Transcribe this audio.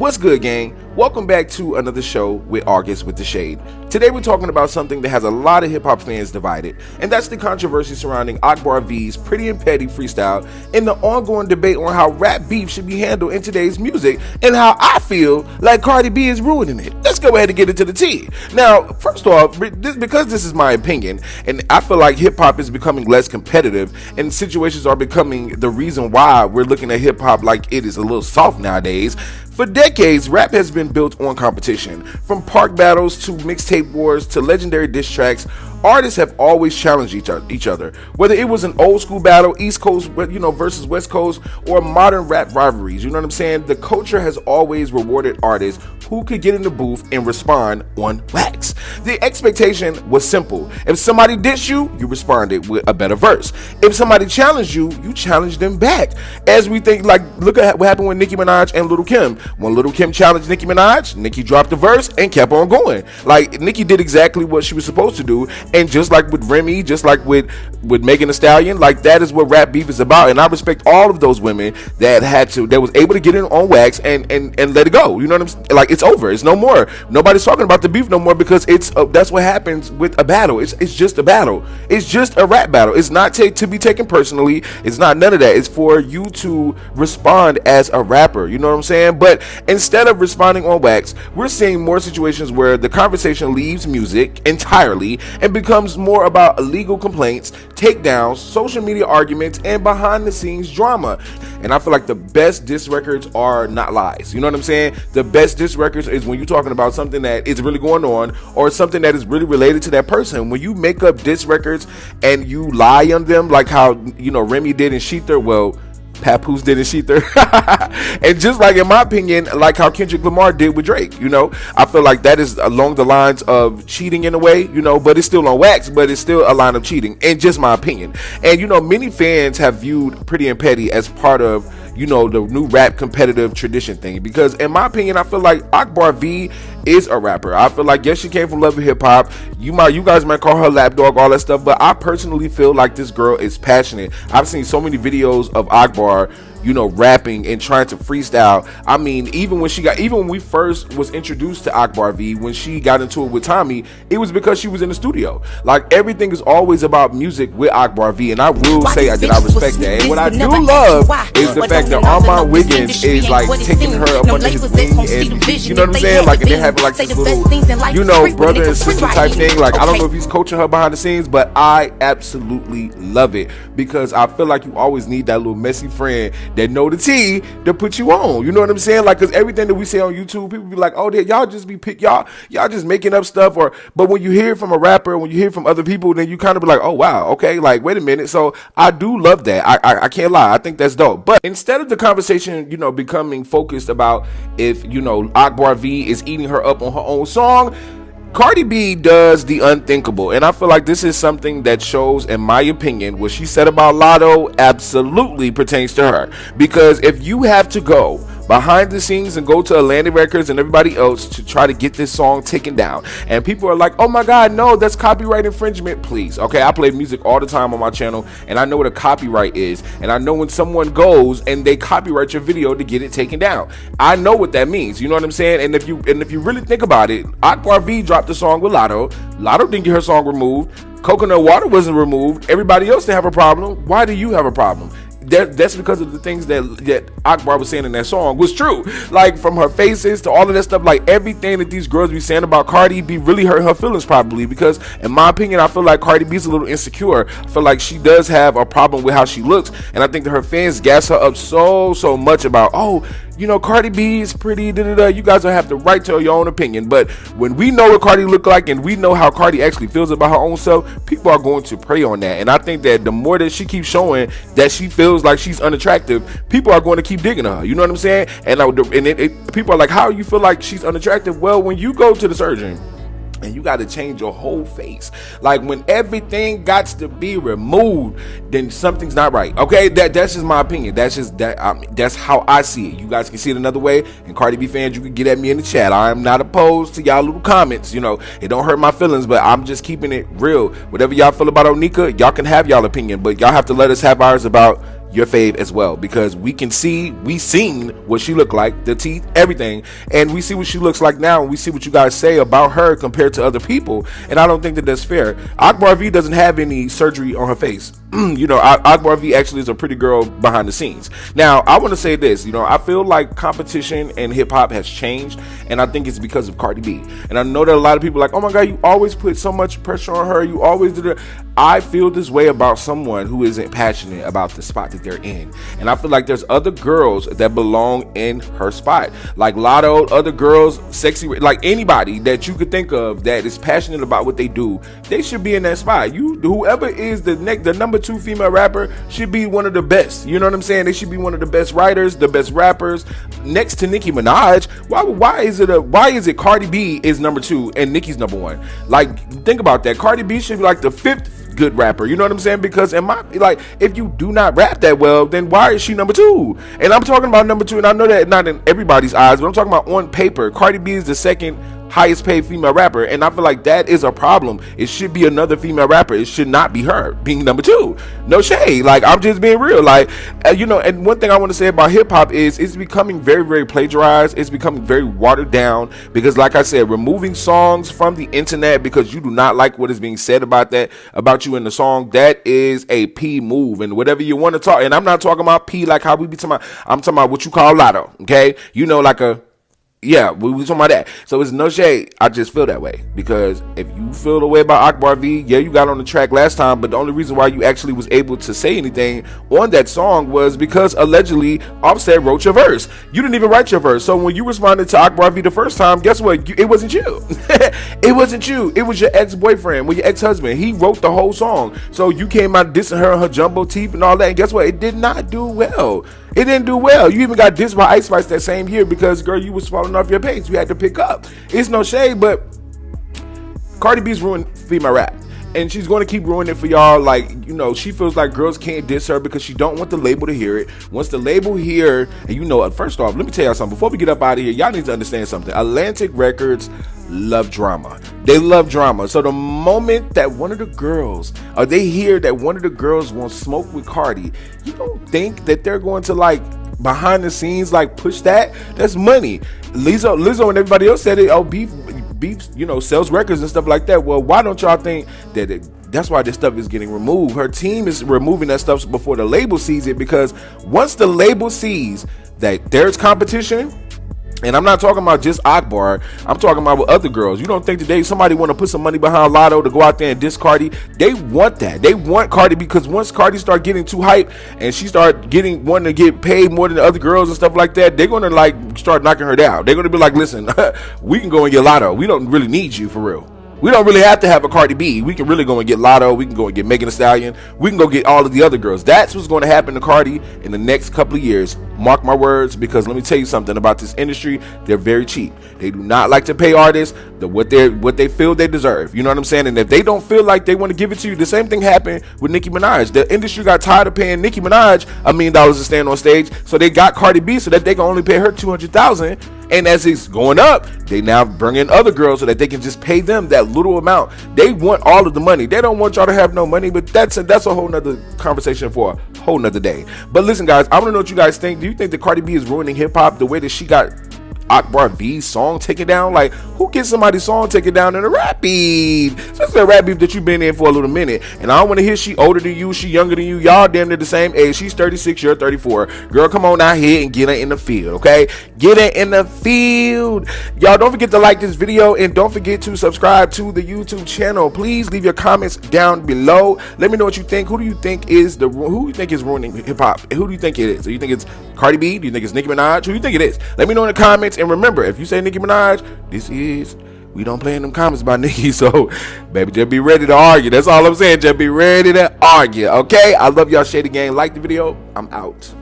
What's good, gang? Welcome back to another show with August with the Shade. Today we're talking about something that has a lot of hip-hop fans divided, and that's the controversy surrounding Akbar V's Pretty and Petty freestyle and the ongoing debate on how rap beef should be handled in today's music and how I feel like Cardi B is ruining it. Let's go ahead and get into the tea. Now, first off, because this is my opinion, and I feel like hip-hop is becoming less competitive and situations are becoming the reason why we're looking at hip-hop like it is a little soft nowadays. For decades, rap has been built on competition. From park battles to mixtape wars to legendary diss tracks, artists have always challenged each other. Whether it was an old school battle, East Coast, versus West Coast, or modern rap rivalries, you know what I'm saying? The culture has always rewarded artists who could get in the booth and respond on wax. The expectation was simple. If somebody dissed you, you responded with a better verse. If somebody challenged you, you challenged them back. As we think, like, look at what happened with Nicki Minaj and Lil Kim. When Lil Kim challenged Nicki Minaj, Nicki dropped the verse and kept on going. Like, Nicki did exactly what she was supposed to do. And just like with Remy, just like with Megan Thee Stallion, like, that is what rap beef is about. And I respect all of those women that was able to get in on wax and let it go. You know what I'm saying? Like, it's over. It's no more. Nobody's talking about the beef no more because that's what happens with a battle. It's just a battle. It's just a rap battle. It's not to be taken personally. It's not none of that. It's for you to respond as a rapper. You know what I'm saying? But instead of responding on wax, we're seeing more situations where the conversation leaves music entirely and becomes more about illegal complaints, takedowns, social media arguments, and behind the scenes drama. And I feel like the best diss records are not lies. You know what I'm saying? The best diss records is when you're talking about something that is really going on or something that is really related to that person. When you make up diss records and you lie on them, like how, Remy did in Sheether, well, Papoose did in Sheether. And just like, in my opinion, like how Kendrick Lamar did with Drake, I feel like that is along the lines of cheating in a way, but it's still on wax, but it's still a line of cheating, in just my opinion. And many fans have viewed Pretty and Petty as part of the new rap competitive tradition thing, because in my opinion, I feel like Akbar V is a rapper. I feel like, yes, she came from Love and Hip Hop. You guys might call her lapdog, all that stuff, but I personally feel like this girl is passionate. I've seen so many videos of Akbar, rapping and trying to freestyle. I mean, even when we first was introduced to Akbar V, when she got into it with Tommy, it was because she was in the studio. Like, everything is always about music with Akbar V, and I will say that I respect that. And what I do love is the fact that Armand Wiggins is like taking her up under his wing, and you know what I'm saying? Like, and they're having like this little, brother and sister type thing. Like, I don't know if he's coaching her behind the scenes, but I absolutely love it, because I feel like you always need that little messy friend that know the tea to put you on. You know what I'm saying? Like, because everything that we say on YouTube, people be like, oh, y'all just be y'all just making up stuff. But when you hear from a rapper, when you hear from other people, then you kind of be like, oh wow, okay, like, wait a minute. So I do love that. I can't lie. I think that's dope. But instead of the conversation, becoming focused about if Akbar V is eating her up on her own song, Cardi B does the unthinkable, and I feel like this is something that shows, in my opinion, what she said about Lotto absolutely pertains to her. Because if you have to go behind the scenes and go to Atlantic Records and everybody else to try to get this song taken down, and people are like, oh my god, no, that's copyright infringement, please. Okay, I play music all the time on my channel, and I know what a copyright is, and I know when someone goes and they copyright your video to get it taken down. I know what that means. You know what I'm saying? And if you really think about it, Akbar V dropped the song with Lotto. Lotto didn't get her song removed. Coconut Water wasn't removed. Everybody else didn't have a problem. Why do you have a problem? That's because of the things that Akbar was saying in that song was true. Like, from her faces to all of that stuff, like, everything that these girls be saying about Cardi B really hurt her feelings, probably, because in my opinion, I feel like Cardi B's a little insecure. I feel like she does have a problem with how she looks, and I think that her fans gas her up so much about, oh, Cardi B is pretty, you guys don't have the right to your own opinion. But when we know what Cardi look like and we know how Cardi actually feels about her own self, people are going to prey on that. And I think that the more that she keeps showing that she feels like she's unattractive, people are going to keep digging her. You know what I'm saying? And people are like, how you feel like she's unattractive? Well, when you go to the surgeon and you got to change your whole face, like, when everything got to be removed, then something's not right. Okay, that's just my opinion. That's just that's how I see it. You guys can see it another way, and Cardi B fans, you can get at me in the chat. I am not opposed to y'all little comments. It don't hurt my feelings, but I'm just keeping it real. Whatever y'all feel about Onika, y'all can have y'all opinion, but y'all have to let us have ours about your fave as well, because we seen what she looked like, the teeth, everything, and we see what she looks like now, and we see what you guys say about her compared to other people, and I don't think that that's fair. Akbar V doesn't have any surgery on her face. You know, Akbar V actually is a pretty girl behind the scenes. Now, I want to say this, you know, I feel like competition in hip hop has changed, and I think it's because of Cardi B. And I know that a lot of people are like, oh my God, you always put so much pressure on her. You always do that. I feel this way about someone who isn't passionate about the spot that they're in. And I feel like there's other girls that belong in her spot. Like Lotto, other girls, Sexy, like anybody that you could think of that is passionate about what they do, they should be in that spot. Whoever is the number 2 female rapper should be one of the best. You know what I'm saying? They should be one of the best writers, the best rappers, next to Nicki Minaj. Why is it Cardi B is number 2 and Nicki's number 1? Like, think about that. Cardi B should be like the 5th good rapper. You know what I'm saying? Because if you do not rap that well, then why is she number 2? And I'm talking about number 2, and I know that not in everybody's eyes, but I'm talking about on paper. Cardi B is the 2nd highest paid female rapper, and I feel like that is a problem. It should be another female rapper. It should not be her being number 2. No shade. Like, I'm just being real. Like, you know, and one thing I want to say about hip hop is it's becoming very, very plagiarized. It's becoming very watered down because, like I said, removing songs from the internet because you do not like what is being said about you in the song, that is a P move. And whatever you want to talk, and I'm not talking about P like how we be talking about, I'm talking about what you call Lotto, okay? You know, like a, yeah, we talking about that. So it's no shade. I just feel that way because if you feel the way about Akbar V, yeah, you got on the track last time, but the only reason why you actually was able to say anything on that song was because allegedly Offset wrote your verse. You didn't even write your verse. So when you responded to Akbar V the first time, guess what? It wasn't you. It wasn't you. It was your ex-boyfriend, your ex-husband. He wrote the whole song. So you came out dissing her on her jumbo teeth and all that, and guess what? It did not do well. It didn't do well. You even got dissed by Ice Spice that same year because, girl, you was falling off your pace. You had to pick up. It's no shade, but Cardi B's ruined female rap. And she's going to keep ruining it for y'all. Like, you know, she feels like girls can't diss her because she don't want the label to hear it. Once the label hear, and you know, first off, let me tell y'all something. Before we get up out of here, y'all need to understand something. Atlantic Records love drama. They love drama. So the moment that one of the girls, or they hear that one of the girls wants smoke with Cardi, you don't think that they're going to, like, behind the scenes, like, push that? That's money. Lizzo and everybody else said it. Oh, beef, you know, sells records and stuff like that. Well, why don't y'all think that that's why this stuff is getting removed? Her team is removing that stuff before the label sees it, because once the label sees that there's competition, and I'm not talking about just Akbar, I'm talking about with other girls. You don't think today somebody want to put some money behind Lotto to go out there and diss Cardi? They want that. They want Cardi, because once Cardi start getting too hype and she start wanting to get paid more than the other girls and stuff like that, they're going to, like, start knocking her down. They're going to be like, listen, we can go and get Lotto. We don't really need you for real. We don't really have to have a Cardi B. We can really go and get Lotto. We can go and get Megan Thee Stallion. We can go get all of the other girls. That's what's going to happen to Cardi in the next couple of years. Mark my words, because let me tell you something about this industry. They're very cheap. They do not like to pay artists what they feel they deserve. You know what I'm saying? And if they don't feel like they want to give it to you, the same thing happened with Nicki Minaj. The industry got tired of paying Nicki Minaj $1 million to stand on stage, so they got Cardi B so that they can only pay her $200,000. And as it's going up, they now bring in other girls so that they can just pay them that little amount. They want all of the money. They don't want y'all to have no money, but that's a whole nother conversation for a whole nother day. But listen, guys, I want to know what you guys think. Do you think that Cardi B is ruining hip hop the way that she got Akbar V's song taken down? Like, who gets somebody's song taken down in a rap beef? Especially a rap beef that you've been in for a little minute. And I don't want to hear she older than you, she younger than you. Y'all damn near the same age. She's 36, you're 34. Girl, come on out here and get her in the field, okay? Get her in the field. Y'all, don't forget to like this video and don't forget to subscribe to the YouTube channel. Please leave your comments down below. Let me know what you think. Who do you think is ruining hip hop? Who do you think it is? Do you think it's Cardi B? Do you think it's Nicki Minaj? Who do you think it is? Let me know in the comments. And remember, if you say Nicki Minaj, we don't play in them comments about Nicki. So, baby, just be ready to argue. That's all I'm saying. Just be ready to argue, okay? I love y'all, Shady Gang. Like the video. I'm out.